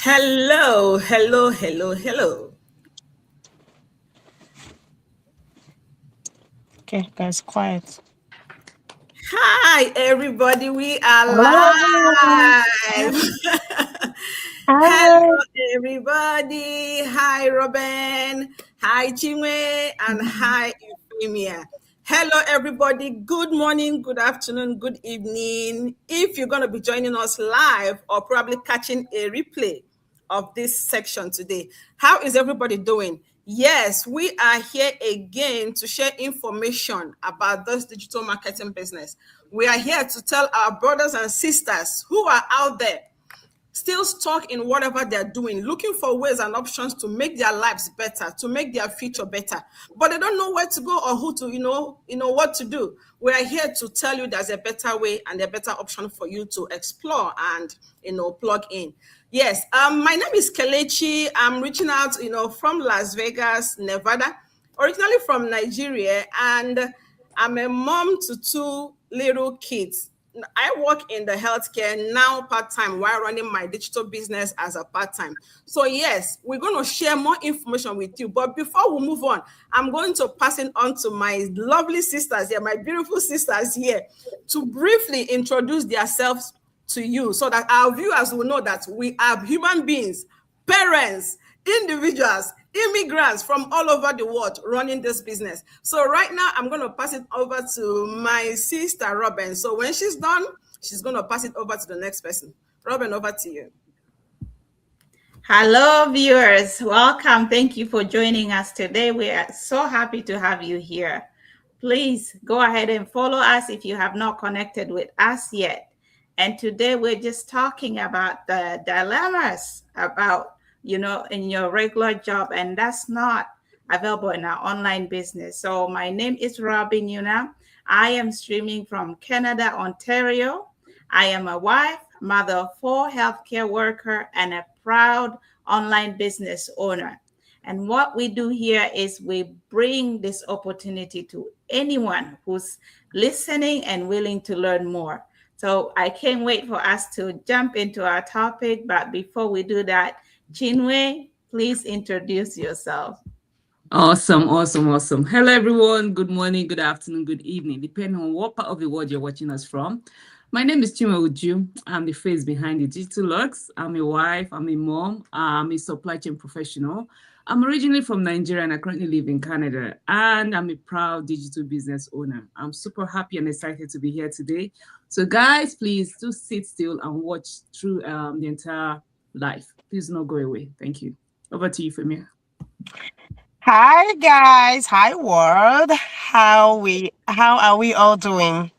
Hello, hello, hello, hello. Okay, guys, quiet. Hi, everybody. We are Hello. live. Hi. Hello, everybody. Hi, Robin. Hi, Chinwe. And hi, Euphemia. Hello, everybody. Good morning, good afternoon, good evening. If you're going to be joining us live or probably catching a replay of this section today, how is everybody doing? Yes, we are here again to share information about this digital marketing business. We are here to tell our brothers and sisters who are out there still stuck in whatever they're doing, looking for ways and options to make their lives better, to make their future better, but they don't know where to go or who to, what to do. We are here to tell you there's a better way and a better option for you to explore and plug in. Yes, my name is Kelechi. I'm reaching out, from Las Vegas, Nevada, originally from Nigeria, and I'm a mom to two little kids. I work in the healthcare now part-time while running my digital business as a part-time. So yes, we're going to share more information with you. But before we move on, I'm going to pass it on to my lovely sisters here, my beautiful sisters here, to briefly introduce themselves to you so that our viewers will know that we are human beings, parents, individuals, immigrants from all over the world running this business. So right now, I'm going to pass it over to my sister, Robin. So when she's done, she's going to pass it over to the next person. Robin, over to you. Hello, viewers. Welcome. Thank you for joining us today. We are so happy to have you here. Please go ahead and follow us if you have not connected with us yet. And today we're just talking about the dilemmas about, in your regular job, and that's not available in our online business. So my name is Robin Yuna. I am streaming from Canada, Ontario. I am a wife, mother of four, healthcare worker, and a proud online business owner. And what we do here is we bring this opportunity to anyone who's listening and willing to learn more. So I can't wait for us to jump into our topic. But before we do that, Chinwe, please introduce yourself. Awesome, awesome, awesome. Hello, everyone. Good morning, good afternoon, good evening, depending on what part of the world you're watching us from. My name is Chima Uju. I'm the face behind the Digital Lux. I'm a wife, I'm a mom, I'm a supply chain professional. I'm originally from Nigeria and I currently live in Canada. And I'm a proud digital business owner. I'm super happy and excited to be here today. So, guys, please do sit still and watch through the entire life. Please do not go away. Thank you. Over to you, Femia. Hi guys. Hi world. How are we all doing?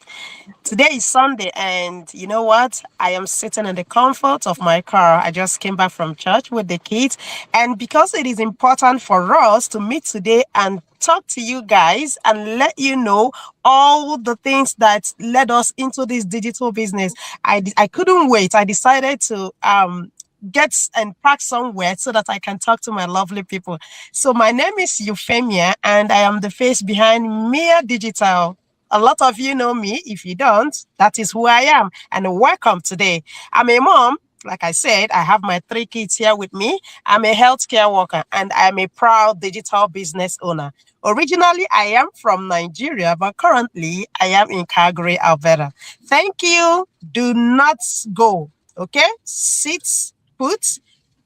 Today is Sunday and you know what? I am sitting in the comfort of my car. I just came back from church with the kids, and because it is important for us to meet today and talk to you guys and let you know all the things that led us into this digital business. I couldn't wait. I decided to get and park somewhere so that I can talk to my lovely people. So my name is Euphemia and I am the face behind Mia Digital. A lot of you know me. If you don't, that is who I am. And welcome today. I'm a mom. Like I said, I have my three kids here with me. I'm a healthcare worker and I'm a proud digital business owner. Originally, I am from Nigeria, but currently I am in Calgary, Alberta. Thank you. Do not go. Okay? Sit, put,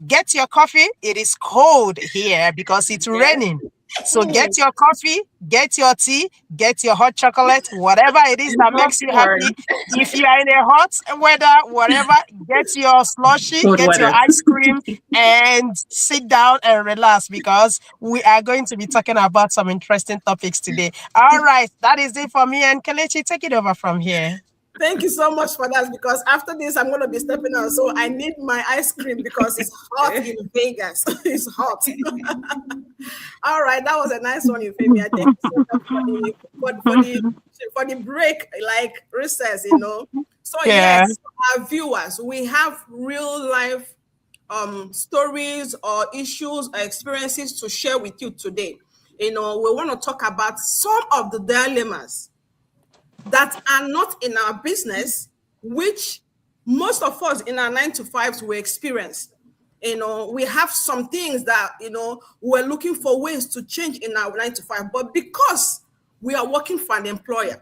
get your coffee. It is cold here because it's raining. So get your coffee, get your tea, get your hot chocolate, whatever it is that makes you happy. If you are in a hot weather, whatever, get your slushy, Cold get your weather. ice cream, and sit down and relax because we are going to be talking about some interesting topics today. All right, that is it for me. And Kelechi, take it over from here. Thank you so much for that because after this, I'm going to be stepping out. So I need my ice cream because it's hot in Vegas. It's hot. All right, that was a nice one, Euphemia. Thank you so much for the break, like recess. So Yeah. yes, our viewers, we have real life stories or issues or experiences to share with you today. We want to talk about some of the dilemmas that are not in our business, which most of us in our 9 to 5s will experience. We have some things that, we're looking for ways to change in our 9 to 5, but because we are working for an employer,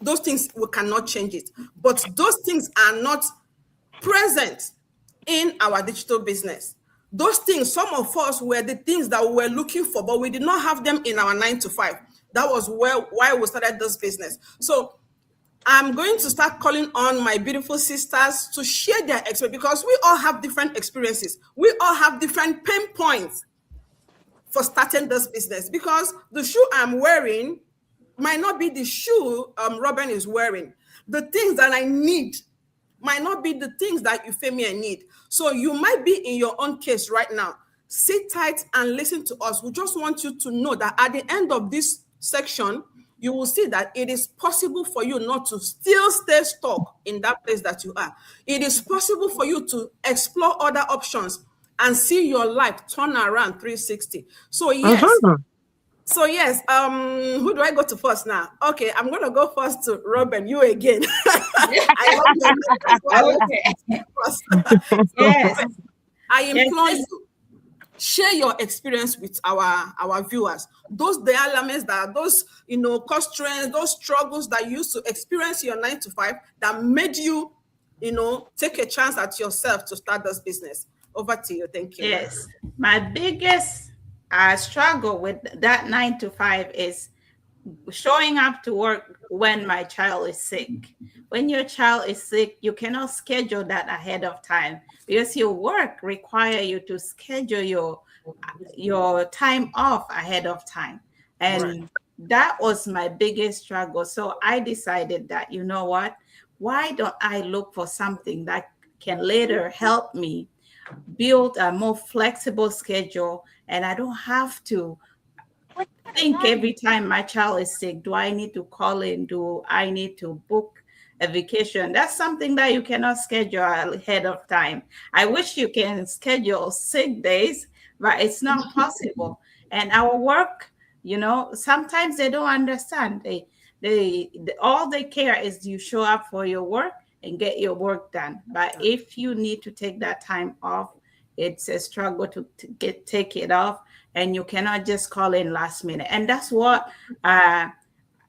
those things, we cannot change it. But those things are not present in our digital business. Those things, some of us, were the things that we were looking for, but we did not have them in our 9 to 5. That was why we started this business. So I'm going to start calling on my beautiful sisters to share their experience, because we all have different experiences. We all have different pain points for starting this business, because the shoe I'm wearing might not be the shoe Robin is wearing. The things that I need might not be the things that Euphemia need. So you might be in your own case right now. Sit tight and listen to us. We just want you to know that at the end of this section, you will see that it is possible for you not to still stay stuck in that place that you are. It is possible for you to explore other options and see your life turn around 360. So yes. So yes, who do I go to first now? Okay, I'm gonna go first to Robin. You again. Yes. I implore you, share your experience with our viewers. Those elements that those constraints, those struggles that you used to experience in your 9 to 5 that made you take a chance at yourself to start this business. Over to you. Thank you. Yes, my biggest struggle with that 9 to 5 is showing up to work when my child is sick. When your child is sick, you cannot schedule that ahead of time, because your work require you to schedule your time off ahead of time. And that was my biggest struggle. So I decided that, you know what, why don't I look for something that can later help me build a more flexible schedule, and I don't have to think every time my child is sick, do I need to call in? Do I need to book a vacation? That's something that you cannot schedule ahead of time. I wish you can schedule sick days, but it's not possible. And our work, sometimes they don't understand. They all they care is you show up for your work and get your work done. But if you need to take that time off, it's a struggle to take it off, and you cannot just call in last minute. And that's what,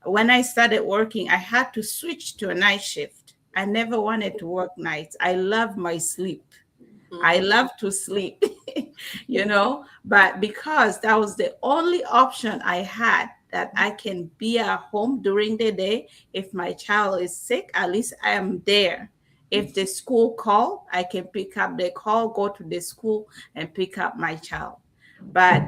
when I started working, I had to switch to a night shift. I never wanted to work nights. I love my sleep. I love to sleep, but because that was the only option I had, that I can be at home during the day. If my child is sick, at least I am there. If the school call, I can pick up the call, go to the school and pick up my child. But,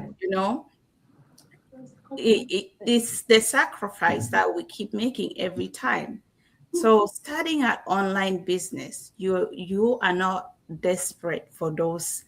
it's the sacrifice that we keep making every time. So starting an online business, you are not desperate for those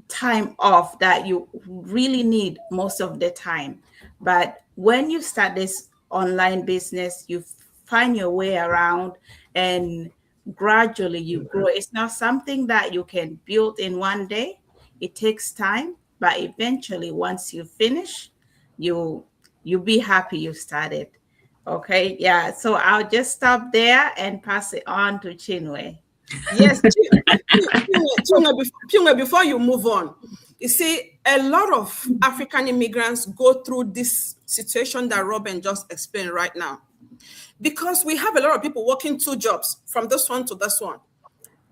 time off that you really need most of the time. But when you start this online business, you find your way around, and gradually you grow. It's not something that you can build in one day. It takes time, but eventually once you finish, you'll be happy you started. Okay, yeah. So I'll just stop there and pass it on to Chinwe. Yes, Chinwe, before you move on, you see, a lot of African immigrants go through this situation that Robin just explained right now, because we have a lot of people working 2 jobs, from this one to this one.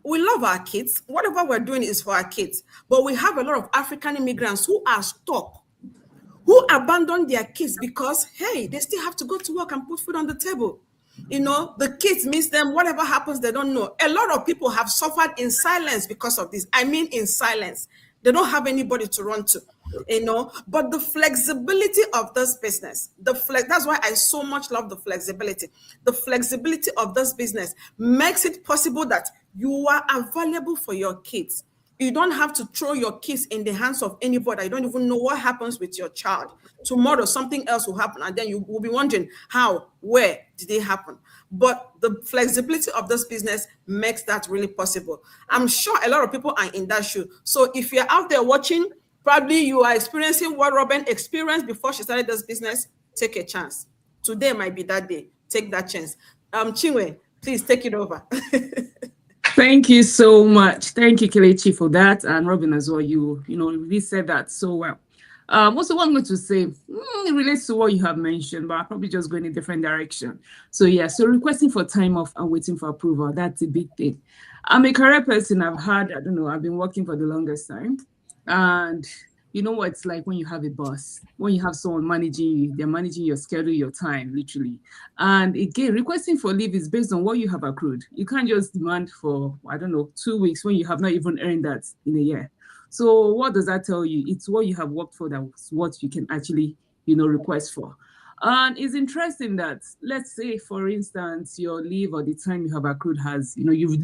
We love our kids. Whatever we're doing is for our kids. But we have a lot of African immigrants who are stuck, who abandon their kids because, hey, they still have to go to work and put food on the table. The kids miss them. Whatever happens, they don't know. A lot of people have suffered in silence because of this. I mean, in silence. They don't have anybody to run to, But the flexibility of this business, that's why I so much love the flexibility. The flexibility of this business makes it possible that you are available for your kids. You don't have to throw your kids in the hands of anybody. You don't even know what happens with your child. Tomorrow, something else will happen, and then you will be wondering how, where did it happen? But the flexibility of this business makes that really possible. I'm sure a lot of people are in that shoe. So if you're out there watching, probably you are experiencing what Robin experienced before she started this business. Take a chance. Today might be that day. Take that chance. Chinwe, please take it over. Thank you so much. Thank you, Kelechi, for that, and Robin as well. You know, really said that so well. Also, what I'm going to say it relates to what you have mentioned, but I'll probably just go in a different direction. So yeah, so requesting for time off and waiting for approval, that's a big thing. I'm a career person. I don't know, I've been working for the longest time, and you know what it's like when you have a boss, when you have someone managing you, they're managing your schedule, your time, literally. And again, requesting for leave is based on what you have accrued. You can't just demand for, I don't know, 2 weeks when you have not even earned that in a year. So what does that tell you? It's what you have worked for, that's what you can actually, request for. And it's interesting that, let's say, for instance, your leave or the time you have accrued has, you've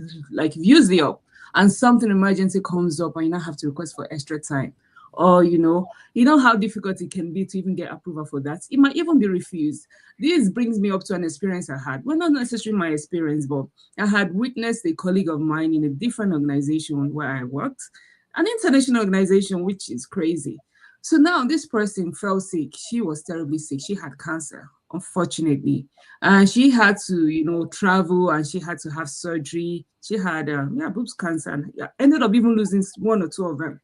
used it up, and something emergency comes up and you now have to request for extra time. Or, how difficult it can be to even get approval for that. It might even be refused. This brings me up to an experience I had. Well, not necessarily my experience, but I had witnessed a colleague of mine in a different organization where I worked, an international organization, which is crazy. So now this person fell sick. She was terribly sick. She had cancer, unfortunately. And she had to, travel, and she had to have surgery. She had, boobs cancer, and ended up even losing one or two of them.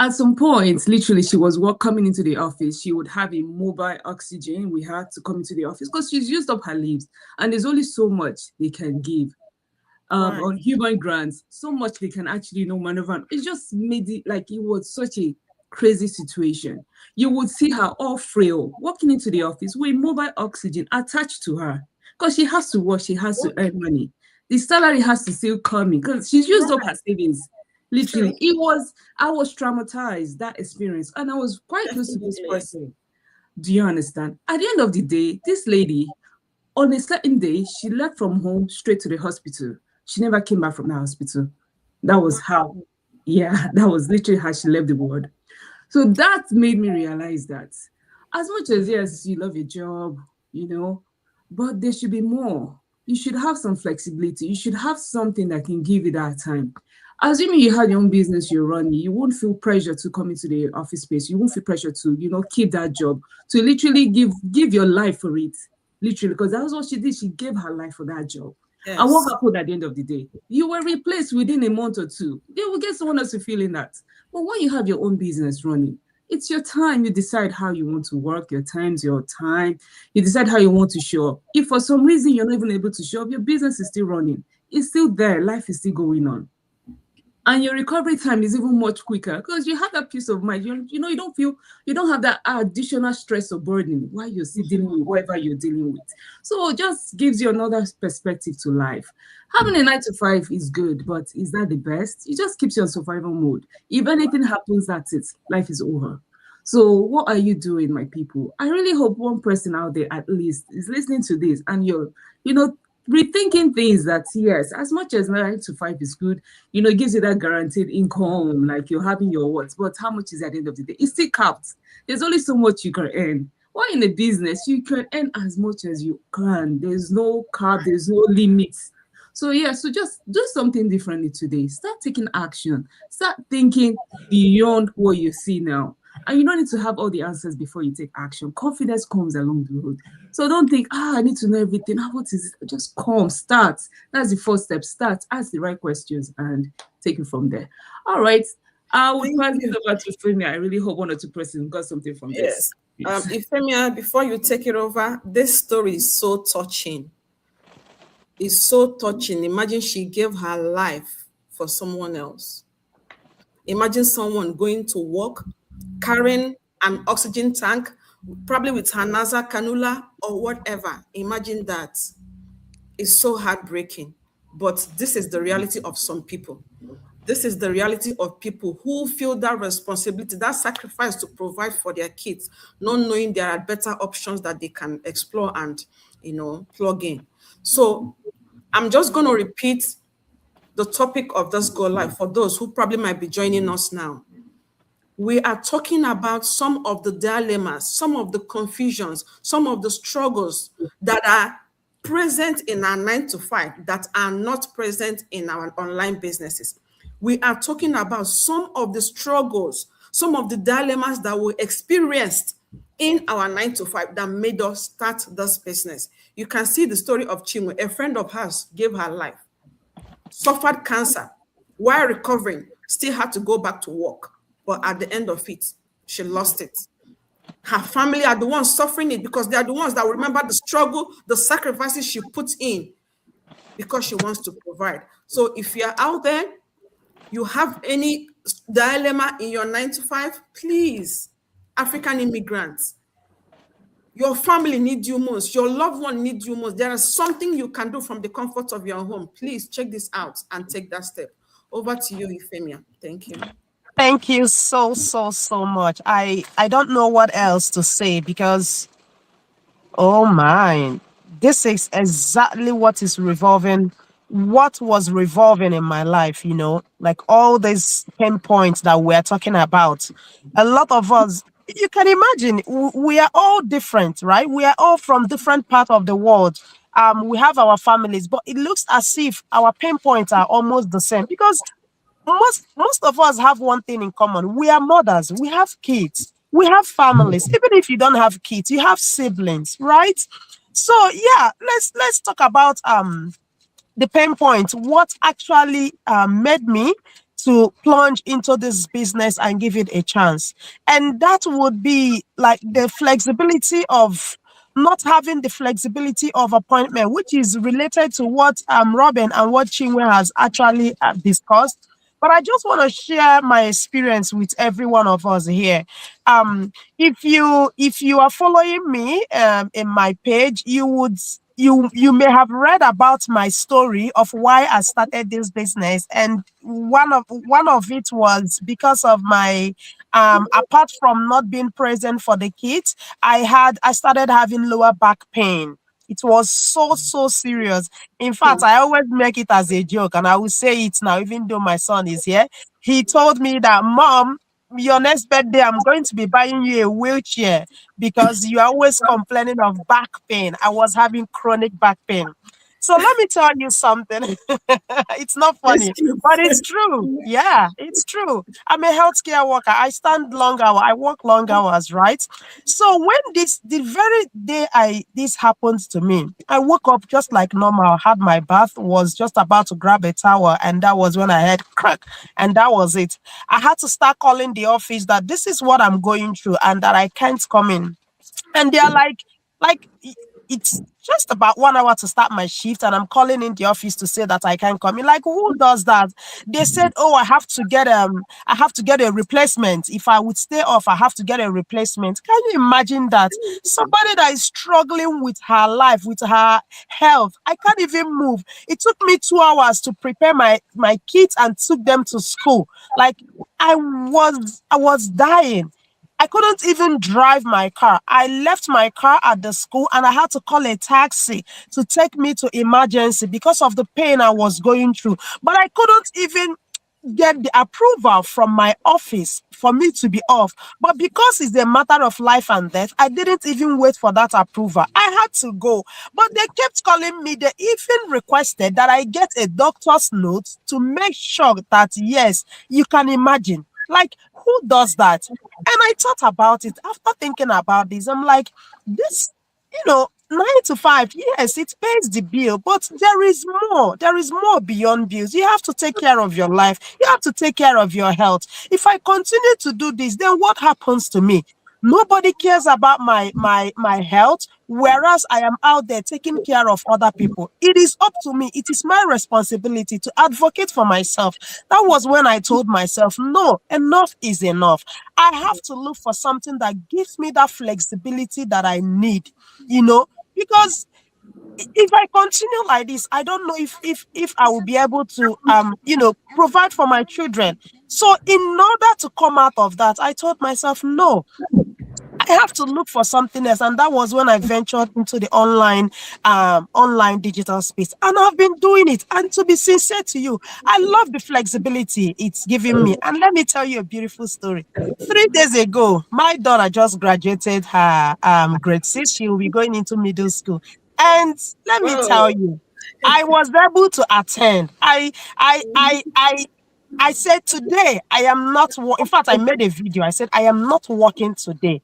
At some point, literally, she was coming into the office. She would have a mobile oxygen. We had to come into the office because she's used up her leaves, and there's only so much they can give. Right. On human grants, so much they can actually maneuver. It just made it like it was such a crazy situation. You would see her all frail walking into the office with mobile oxygen attached to her because she has to work, she has to earn money. The salary has to still come in because she's used up her savings. Literally, I was traumatized, that experience, and I was quite close to this person. Do you understand? At the end of the day, this lady, on a certain day, she left from home straight to the hospital. She never came back from the hospital. That was that was literally how she left the world. So that made me realize that as much as, yes, you love your job, but there should be more. You should have some flexibility. You should have something that can give you that time. Assuming you had your own business you're running, you won't feel pressure to come into the office space. You won't feel pressure to, keep that job, to literally give your life for it. Literally, because that was what she did. She gave her life for that job. Yes. And what happened at the end of the day? You were replaced within a month or two. They will get someone else to fill in that. But when you have your own business running, it's your time. You decide how you want to work, your time's your time. You decide how you want to show up. If for some reason you're not even able to show up, your business is still running. It's still there. Life is still going on. And your recovery time is even much quicker because you have that peace of mind. You don't have that additional stress or burden while you're still dealing with whatever you're dealing with. So it just gives you another perspective to life. Having a 9 to 5 is good, but is that the best? It just keeps you on survival mode. If anything happens, that's it. Life is over. So what are you doing, my people? I really hope one person out there at least is listening to this and you're, rethinking things that, yes, as much as 9 to 5 is good, it gives you that guaranteed income, like you're having your words, but how much is at the end of the day? It's still capped. There's only so much you can earn. While in a business, you can earn as much as you can. There's no cap, there's no limits. So so just do something differently today. Start taking action. Start thinking beyond what you see now. And you don't need to have all the answers before you take action. Confidence comes along the road. So don't think, I need to know everything. What is it? Just come, start. That's the first step. Start, ask the right questions, and take it from there. All right. I will pass it over to Femia. I really hope one or two persons got something from this. Yes. Femia, before you take it over, this story is so touching. It's so touching. Imagine she gave her life for someone else. Imagine someone going to work, carrying an oxygen tank, probably with her nasal cannula or whatever. Imagine that. It's so heartbreaking. But this is the reality of some people. This is the reality of people who feel that responsibility, that sacrifice to provide for their kids, not knowing there are better options that they can explore and, plug in. So I'm just going to repeat the topic of this Go Live for those who probably might be joining us now. We are talking about some of the dilemmas, some of the confusions, some of the struggles that are present in our 9 to 5 that are not present in our online businesses. We are talking about some of the struggles, some of the dilemmas that we experienced in our 9 to 5 that made us start this business. You can see the story of Chinwe. A friend of hers gave her life. suffered cancer while recovering, still had to go back to work. But at the end of it, she lost it. Her family are the ones suffering it because they are the ones that remember the struggle, the sacrifices she puts in because she wants to provide. So if you're out there, you have any dilemma in your 9 to 5, please, African immigrants, your family needs you most, your loved one needs you most. There is something you can do from the comfort of your home. Please check this out and take that step. Over to you, Euphemia. Thank you. Thank you so much. I don't know what else to say because oh my, this is exactly what was revolving in my life, like all these pain points that we're talking about. A lot of us, you can imagine, we are all different, right? We are all from different parts of the world. We have our families, but it looks as if our pain points are almost the same because most of us have one thing in common. We are mothers, we have kids, we have families. Even if you don't have kids, you have siblings, right? So yeah, let's talk about the pain point, what actually made me to plunge into this business and give it a chance. And that would be like the flexibility of not having the flexibility of appointment, which is related to what Robin and what Chinwe has actually discussed. But I just want to share my experience with every one of us here. If you are following me in my page, you may have read about my story of why I started this business, and one of it was because of my apart from not being present for the kids, I started having lower back pain. It was so serious. In fact, I always make it as a joke, and I will say it now, even though my son is here. He told me that, Mom, your next birthday, I'm going to be buying you a wheelchair because you're always complaining of back pain. I was having chronic back pain. So let me tell you something. It's not Yes, funny, but it's true. Yeah, it's true. I'm a healthcare worker. I stand long hours. I work long hours, right? So when the very day this happened to me, I woke up just like normal, had my bath, was just about to grab a towel, and that was when I heard crack, and that was it. I had to start calling the office that this is what I'm going through and that I can't come in. And they're like it's just about 1 hour to start my shift, and I'm calling in the office to say that I can't come in. Like, who does that? They said, oh, I have to get a replacement. If I would stay off, I have to get a replacement. Can you imagine that? Somebody that is struggling with her life, with her health. I can't even move. It took me 2 hours to prepare my kids and took them to school. Like, I was dying. I couldn't even drive my car. I left my car at the school and I had to call a taxi to take me to emergency because of the pain I was going through. But I couldn't even get the approval from my office for me to be off. But because it's a matter of life and death, I didn't even wait for that approval. I had to go. But they kept calling me. They even requested that I get a doctor's note to make sure that, yes, you can imagine. Like, who does that? And I thought about it after thinking about this. I'm like, this, 9 to 5, yes, it pays the bill, but there is more. There is more beyond bills. You have to take care of your life. You have to take care of your health. If I continue to do this, then what happens to me? Nobody cares about my health, whereas I am out there taking care of other people. It is up to me. It is my responsibility to advocate for myself. That was when I told myself, no, enough is enough. I have to look for something that gives me that flexibility that I need, because if I continue like this, I don't know if I will be able to provide for my children. So in order to come out of that, I told myself, no, I have to look for something else. And that was when I ventured into the online digital space. And I've been doing it. And to be sincere to you, I love the flexibility it's giving me. And let me tell you a beautiful story. 3 days ago, my daughter just graduated her grade 6. She will be going into middle school. And let me tell you, I was able to attend. I said today I am not. In fact, I made a video. I said I am not working today.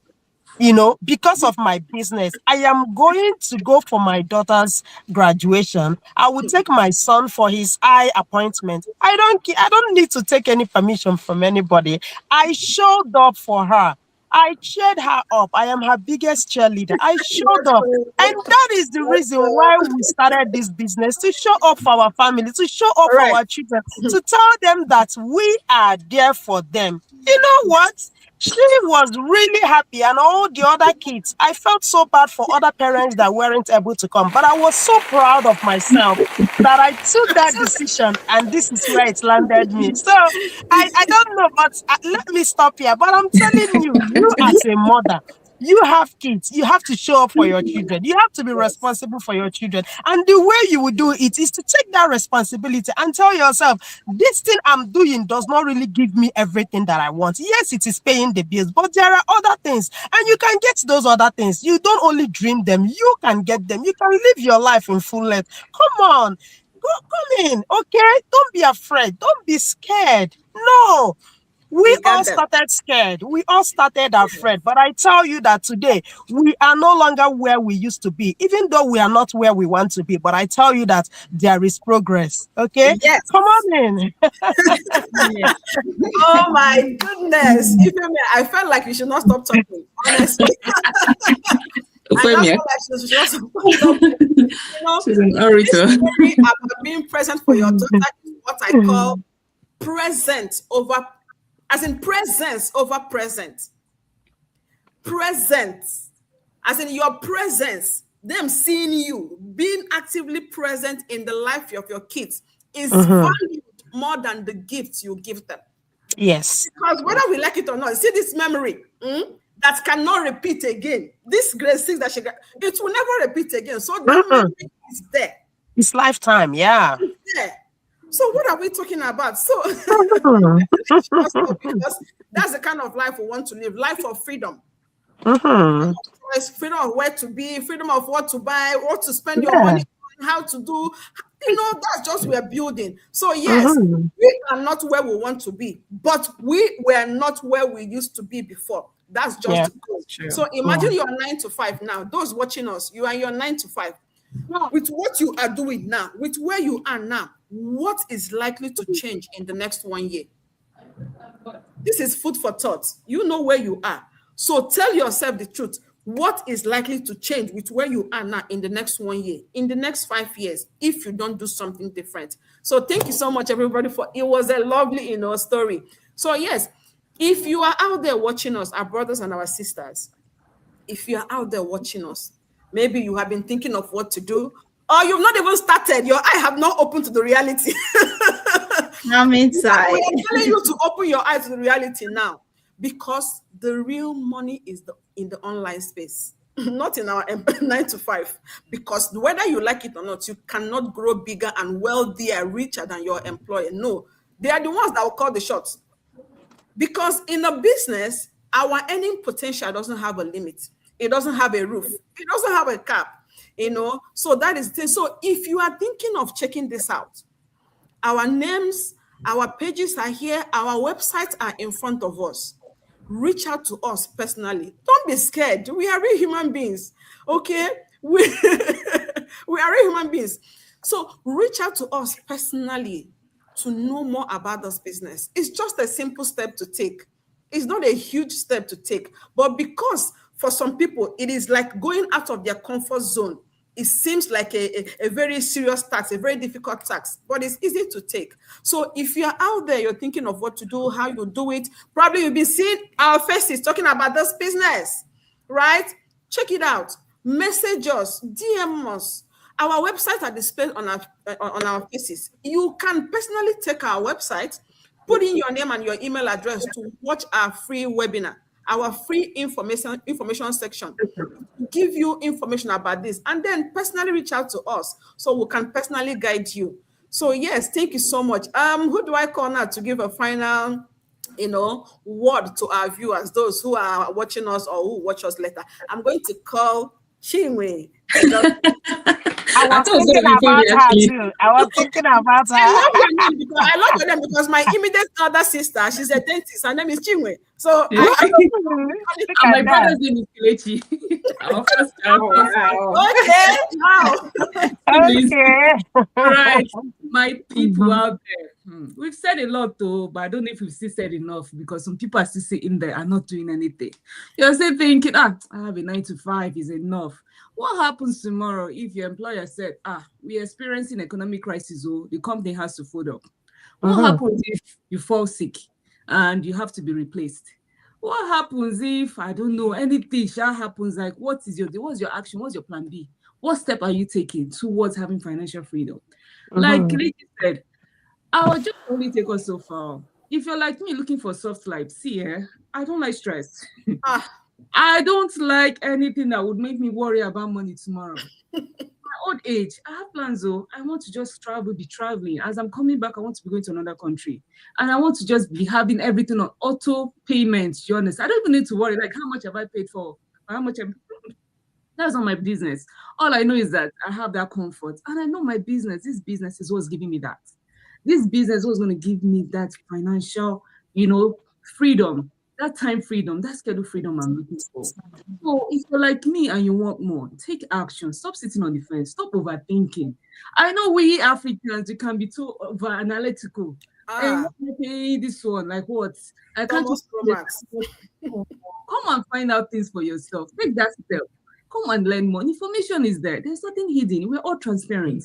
because of my business, I am going to go for my daughter's graduation. I will take my son for his eye appointment. I don't need to take any permission from anybody. I showed up for her. I cheered her up. I am her biggest cheerleader. I showed up. And that is the reason why we started this business, to show up for our family, to show up for our children, to tell them that we are there for them. You know what? She was really happy, and all the other kids. I felt so bad for other parents that weren't able to come, but I was so proud of myself that I took that decision, and this is where it landed me. So I don't know, but let me stop here. But I'm telling you, you as a mother, you have kids, you have to show up for your children, you have to be responsible for your children, and the way you will do it is to take that responsibility and tell yourself, this thing I'm doing does not really give me everything that I want. Yes, it is paying the bills, but there are other things, and you can get those other things. You don't only dream them, you can get them. You can live your life in full length. Come on, come in, okay? Don't be afraid, don't be scared. No, we all started scared. We all started afraid. But I tell you that today, we are no longer where we used to be, even though we are not where we want to be. But I tell you that there is progress. Okay? Yes. Come on in. Oh my goodness. I felt like you should not stop talking, honestly. She's an orator. About being present for your daughter is what I call presence over, as in presence over present. Presence, as in your presence, them seeing you, being actively present in the life of your kids is valued more than the gifts you give them. Yes. Because whether we like it or not, see this memory that cannot repeat again. This grade 6 that she got, it will never repeat again. So that memory is there. It's lifetime, yeah. It's there. So what are we talking about? So because that's the kind of life we want to live, life of freedom. Freedom of where to be, freedom of what to buy, what to spend your money on, how to do. That's just we're building. So yes, we are not where we want to be, but we were not where we used to be before. That's just true. So imagine you're 9 to 5 now. Those watching us, you are your 9 to 5. With what you are doing now, with where you are now, what is likely to change in the next 1 year? This is food for thought. You know where you are. So tell yourself the truth. What is likely to change with where you are now in the next 1 year, in the next 5 years, if you don't do something different? So thank you so much, everybody, it was a lovely, story. So yes, if you are out there watching us, our brothers and our sisters, if you are out there watching us, maybe you have been thinking of what to do, or you've not even started, your eye have not opened to the reality. I'm inside. We are telling you to open your eyes to the reality now, because the real money is in the online space, not in our 9 to 5. Because whether you like it or not, you cannot grow bigger and wealthier, richer than your employer. No, they are the ones that will call the shots. Because in a business, our earning potential doesn't have a limit. It doesn't have a roof. It doesn't have a cap. So that is the thing. So if you are thinking of checking this out, our names, our pages are here, our websites are in front of us. Reach out to us personally. Don't be scared. We are real human beings. Okay? We are real human beings. So reach out to us personally to know more about this business. It's just a simple step to take. It's not a huge step to take, but because for some people, it is like going out of their comfort zone. It seems like a very serious task, a very difficult task, but it's easy to take. So if you're out there, you're thinking of what to do, how you do it, probably you'll be seeing our faces talking about this business, right? Check it out. Message us, DM us. Our websites are displayed on our faces. You can personally take our website, put in your name and your email address to watch our free webinar, our free information section, give you information about this, and then personally reach out to us so we can personally guide you. So yes, thank you so much. Who do I call now to give a final word to our viewers, those who are watching us or who watch us later? I'm going to call Chinwe. I I was thought it was thinking going to be about funny, her actually. too. I was thinking about I her. love your name because I love your name because my immediate other sister, she's a dentist. Her name is Chinwe. So Yeah. I Look And my at that. brother's name is Kelechi. Our first child. Oh, wow. okay. Wow. Siblings. Okay. Right. My people Mhm. out there. We've said a lot though, but I don't know if we've still said enough because some people are still sitting there and not doing anything. You're still thinking, I have a 9 to 5 is enough. What happens tomorrow if your employer said, we're experiencing economic crisis, oh, the company has to fold up? What Mhm. happens if you fall sick and you have to be replaced? What happens if, I don't know, anything shall happens? Like, what's your action? What's your plan B? What step are you taking towards having financial freedom? Like Mhm. Kelechi said, I will just only take us so far. If you're like me looking for soft life, see, I don't like stress. Ah, I don't like anything that would make me worry about money tomorrow. My old age, I have plans though. I want to just travel, be traveling. As I'm coming back, I want to be going to another country. And I want to just be having everything on auto payments, you understand? I don't even need to worry, like, how much have I paid for? Or how much that's not my business. All I know is that I have that comfort. And I know my business, this business is what's giving me that. This business was going to give me that financial, freedom, that time freedom, that schedule freedom I'm looking for. So if you're like me and you want more, take action. Stop sitting on the fence. Stop overthinking. I know we Africans, we can be too over analytical. And what am I paying this one? Like what? I can't Thomas Romax. come and find out things for yourself. Take that step. Come and learn more. Information is there. There's nothing hidden. We're all transparent.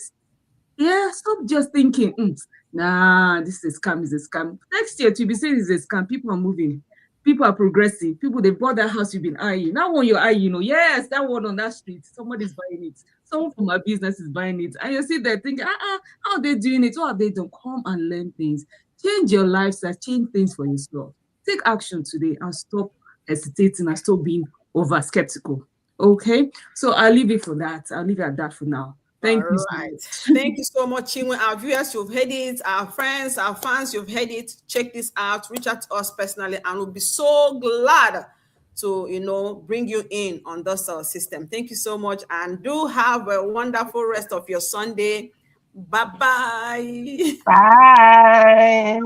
Yeah, stop just thinking, nah, this is a scam, is a scam. Next year, to be saying it's a scam, people are moving. People are progressing. People, they bought that house you've been eyeing. That one you're eyeing, yes, that one on that street, somebody's buying it. Someone from my business is buying it. And you sit there thinking, how are they doing it? What have they done? Come and learn things. Change your lifestyle, change things for yourself. Take action today and stop hesitating and stop being over skeptical. Okay? So I'll leave it for that. I'll leave it at that for now. Thank you so right. much. Thank you so much, Chinwe. Our viewers, you've heard it. Our friends, our fans, you've heard it. Check this out. Reach out to us personally, and we'll be so glad to, bring you in on this system. Thank you so much, and do have a wonderful rest of your Sunday. Bye-bye. Bye.